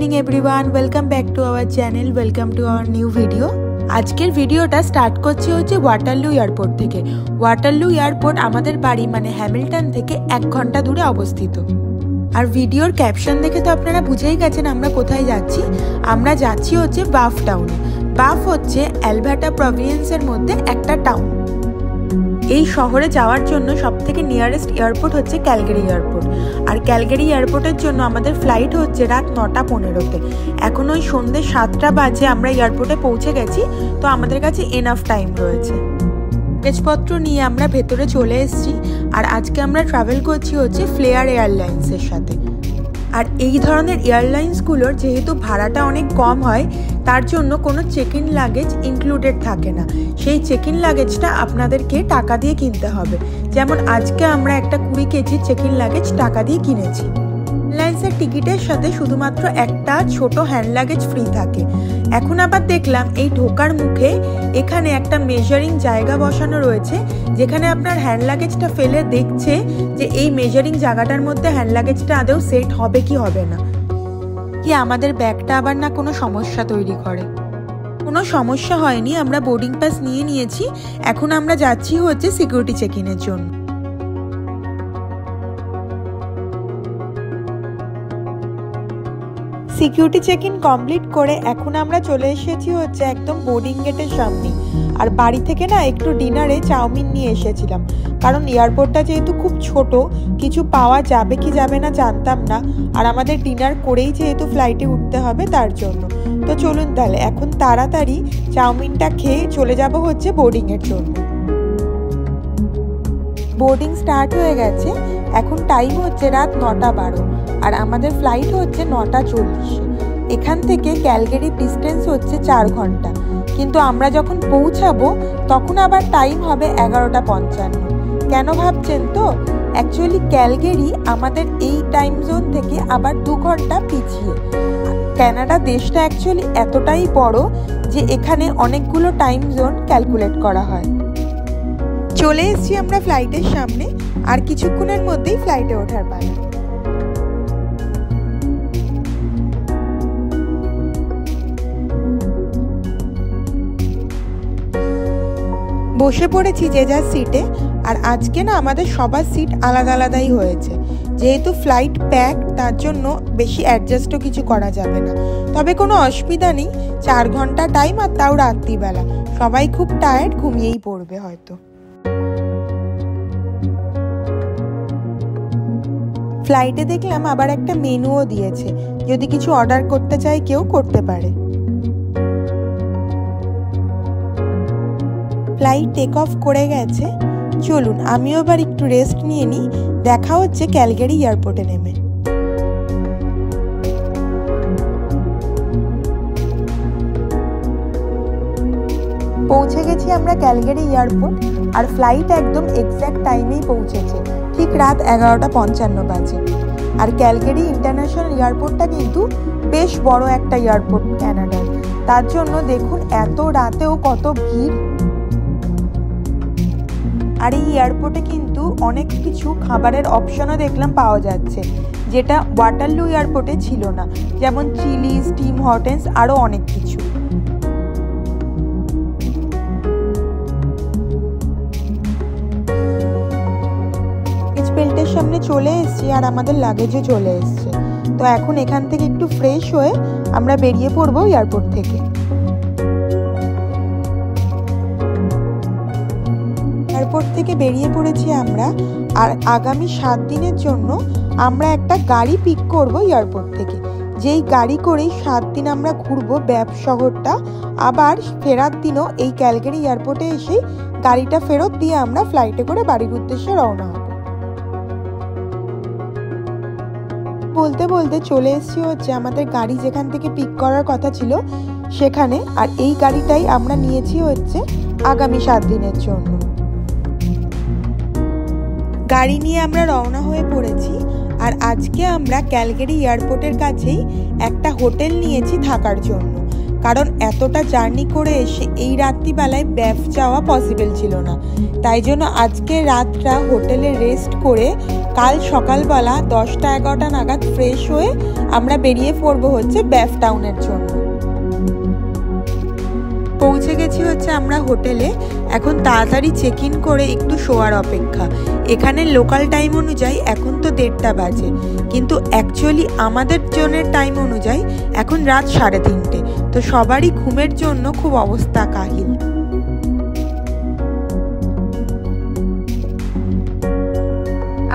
Evening everyone, welcome back to our channel, welcome to our new video. আজকের ভিডিওটা start করছি হচ্ছে Waterloo airport থেকে। ওয়াটারলু এয়ারপোর্ট আমাদের বাড়ি মানে হ্যামিল্টন থেকে 1 ঘন্টা দূরে অবস্থিত। আর ভিডিওর ক্যাপশন দেখে তো আপনারা বুঝেই গেছেন আমরা কোথায় যাচ্ছি। আমরা যাচ্ছি হচ্ছে বাফ টাউনে। বাফ হচ্ছে অ্যালবার্টা প্রভিন্সের মধ্যে একটা টাউন। এই শহরে যাওয়ার জন্য সবথেকে নিয়ারেস্ট এয়ারপোর্ট হচ্ছে ক্যালগারি এয়ারপোর্ট। আর ক্যালগারি এয়ারপোর্টের জন্য আমাদের ফ্লাইট হচ্ছে রাত 9টা 15-তে। এখন ওই সন্ধ্যে 7টা বাজে আমরা এয়ারপোর্টে পৌঁছে গেছি, তো আমাদের কাছে এনাফ টাইম রয়েছে। কাগজপত্র নিয়ে আমরা ভেতরে চলে এসেছি। আর আজকে আমরা ট্রাভেল করছি হচ্ছে ফ্লেয়ার এয়ারলাইন্সের সাথে। আর এই ধরনের এয়ারলাইন্সগুলোর যেহেতু ভাড়াটা অনেক কম হয়, তার জন্য কোনো চেক ইন লাগেজ ইনক্লুডেড থাকে না। সেই চেক ইন লাগেজটা আপনাদেরকে টাকা দিয়ে কিনতে হবে। যেমন আজকে আমরা একটা 20 কেজি চেক ইন লাগেজ টাকা দিয়ে কিনেছি। এয়ারলাইন্সের টিকিটের সাথে শুধুমাত্র একটা ছোট হ্যান্ড লাগেজ ফ্রি থাকে। এখন আবার দেখলাম এই ঢোকার মুখে এখানে একটা মেজারিং জায়গা বসানো রয়েছে, যেখানে আপনার হ্যান্ড লাগেজটা ফেলে দেখছে যে এই মেজারিং জায়গাটার মধ্যে হ্যান্ড লাগেজটা আদৌ সেট হবে কি হবে না, কি আমাদের ব্যাগটা আবার না কোনো সমস্যা তৈরি করে। কোনো সমস্যা হয়নি, আমরা বোর্ডিং পাস নিয়ে নিয়েছি। এখন আমরা যাচ্ছি হচ্ছে সিকিউরিটি চেক ইনের জন্য। সিকিউরিটি চেক ইন কমপ্লিট করে এখন আমরা চলে এসেছি হচ্ছে একদম বোর্ডিং গেটের সামনে। আর বাড়ি থেকে না একটু ডিনারে চাউমিন নিয়ে এসেছিলাম, কারণ এয়ারপোর্টটা যেহেতু খুব ছোট, কিছু পাওয়া যাবে কি যাবে না জানতাম না। আর আমাদের ডিনার করেই যেহেতু ফ্লাইটে উঠতে হবে তার জন্য। তো চলুন তাহলে এখন তাড়াতাড়ি চাউমিনটা খেয়ে চলে যাব হচ্ছে বোর্ডিংয়ের জন্য। বোর্ডিং স্টার্ট হয়ে গেছে। এখন টাইম হচ্ছে রাত 9টা 12 আর আমাদের ফ্লাইট হচ্ছে 9টা 40। এখান থেকে ক্যালগারির ডিস্টেন্স হচ্ছে 4 ঘন্টা, কিন্তু আমরা যখন পৌঁছাবো তখন আবার টাইম হবে 11টা 55। কেন ভাবছেন তো? অ্যাকচুয়ালি ক্যালগারি আমাদের এই টাইম জোন থেকে আবার 2 ঘন্টা পিছিয়ে। কানাডা দেশটা অ্যাকচুয়ালি এতটাই বড় যে এখানে অনেকগুলো টাইম জোন ক্যালকুলেট করা হয়। চলে এসেছি আমরা ফ্লাইটের সামনে, আর কিছুক্ষণের মধ্যেই ফ্লাইটে ওঠার পালা। বসে পড়েছি যে যার সিটে। আর আজকে না আমাদের সবার সিট আলাদা আলাদাই হয়েছে। যেহেতু ফ্লাইট প্যাক, তার জন্য বেশি অ্যাডজাস্টও কিছু করা যাবে না। তবে কোনো অসুবিধা নেই, 4 ঘন্টা টাইম, আর তাও রাত্রিবেলা। সবাই খুব টায়ার্ড, ঘুমিয়েই পড়বে হয়তো। ফ্লাইটে দেখলাম আবার একটা মেনুও দিয়েছে, যদি কিছু অর্ডার করতে চায় কেউ করতে পারে। ফ্লাইট টেক অফ করে গেছে। চলুন আমিও এবার একটু রেস্ট নিয়ে নিই। দেখা হচ্ছে ক্যালগারি এয়ারপোর্টে নেমে। পৌঁছে গেছি আমরা ক্যালগারি এয়ারপোর্ট। আর ফ্লাইট একদম এক্স্যাক্ট টাইমেই পৌঁছেছে, ঠিক রাত 11টা 55 বাজে। আর ক্যালগারি ইন্টারন্যাশনাল এয়ারপোর্টটা কিন্তু বেশ বড় একটা এয়ারপোর্ট কানাডার। তার জন্য দেখুন এত রাতেও কত ভিড়। আর এই এয়ারপোর্টে কিন্তু অনেক কিছু খাবারের অপশনও দেখলাম পাওয়া যাচ্ছে, যেটা ওয়াটারলু এয়ারপোর্টে ছিল না। যেমন চিলিজ, টিম হর্টেন্স, আরও অনেক কিছু। বেল্টের সামনে চলে এসেছি আর আমাদের লাগেজও চলে এসছে। তো এখন এখান থেকে একটু ফ্রেশ হয়ে আমরা বেরিয়ে পড়বো এয়ারপোর্ট থেকে। এয়ারপোর্ট থেকে বেরিয়ে পড়েছি আমরা। আর আগামী 7 দিনের জন্য আমরা একটা গাড়ি পিক করব এয়ারপোর্ট থেকে। যেই গাড়ি করেই 7 দিন আমরা ঘুরবো ব্যাপ শহরটা। আবার ফেরার দিনও এই ক্যালগারি এয়ারপোর্টে এসে গাড়িটা ফেরত দিয়ে আমরা ফ্লাইটে করে বাড়ির উদ্দেশ্যে রওনা হব। বলতে বলতে চলে এসেছি হচ্ছে আমাদের গাড়ি যেখান থেকে পিক করার কথা ছিল সেখানে। আর এই গাড়িটাই আমরা নিয়েছি হচ্ছে আগামী 7 দিনের জন্য। গাড়ি নিয়ে আমরা রওনা হয়ে পড়েছি। আর আজকে আমরা ক্যালগারি এয়ারপোর্টের কাছেই একটা হোটেল নিয়েছি থাকার জন্য। কারণ এতটা জার্নি করে এসে এই রাত্রিবেলায় ব্যাফ যাওয়া পসিবল ছিল না। তাই জন্য আজকে রাতটা হোটেলে রেস্ট করে কাল সকালবেলা 10টা-11টা নাগাদ ফ্রেশ হয়ে আমরা বেরিয়ে পড়বো হচ্ছে ব্যাফ টাউনের জন্য। পৌঁছে গেছি হচ্ছে আমরা হোটেলে। এখন তাড়াতাড়ি চেক ইন করে একটু শোয়ার অপেক্ষা। এখানে লোকাল টাইম অনুযায়ী এখন তো 1:30 বাজে, কিন্তু অ্যাকচুয়ালি আমাদের জনের টাইম অনুযায়ী এখন রাত 3:30। তো সবারই ঘুমের জন্য খুব অবস্থা কাহিল।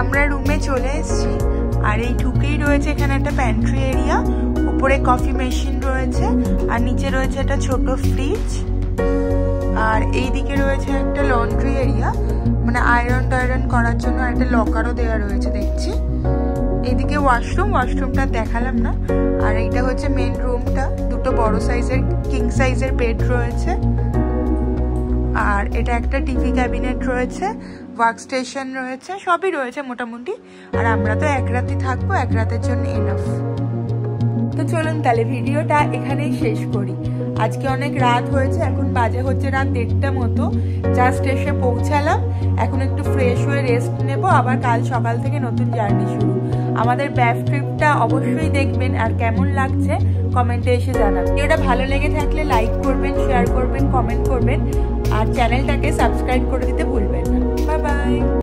আমরা রুমে চলে এসেছি, আর এই ঢুকেই রয়েছে এখানে একটা প্যান্ট্রি এরিয়া, উপরে কফি মেশিন রয়েছে, আর নিচে রয়েছে একটা ছোট ফ্রিজ, আর এইদিকে রয়েছে একটা লন্ড্রি এরিয়া, মানে আয়রন টায়রন করার জন্য একটা লকারও দেওয়া রয়েছে দেখছি। এইদিকে ওয়াশরুমটা দেখালাম না। আর এইটা হচ্ছে মেন রুমটা, দুটো বড় সাইজের কিং সাইজের বেড রয়েছে, আর এটা একটা টিভি ক্যাবিনেট রয়েছে, ওয়ার্ক স্টেশন রয়েছে, সবই রয়েছে মোটামুটি। আর আমরা তো এক রাতই থাকবো, এক রাতের জন্য এনাফ। তো চলুন তাহলে ভিডিওটা এখানেই শেষ করি। আজকে অনেক রাত হয়েছে, এখন বাজে হচ্ছে রাত 1:30 মতো। জাস্ট এসে পৌঁছালাম, এখন একটু ফ্রেশ হয়ে রেস্ট নেব, আবার কাল সকাল থেকে নতুন জার্নি শুরু। আমাদের ব্যাফ ট্রিপটা অবশ্যই দেখবেন, আর কেমন লাগছে কমেন্টে এসে জানাবেন। ভিডিওটা ভালো লেগে থাকলে লাইক করবেন, শেয়ার করবেন, কমেন্ট করবেন, আর চ্যানেলটাকে সাবস্ক্রাইব করে দিতে ভুলবেন না। Bye bye.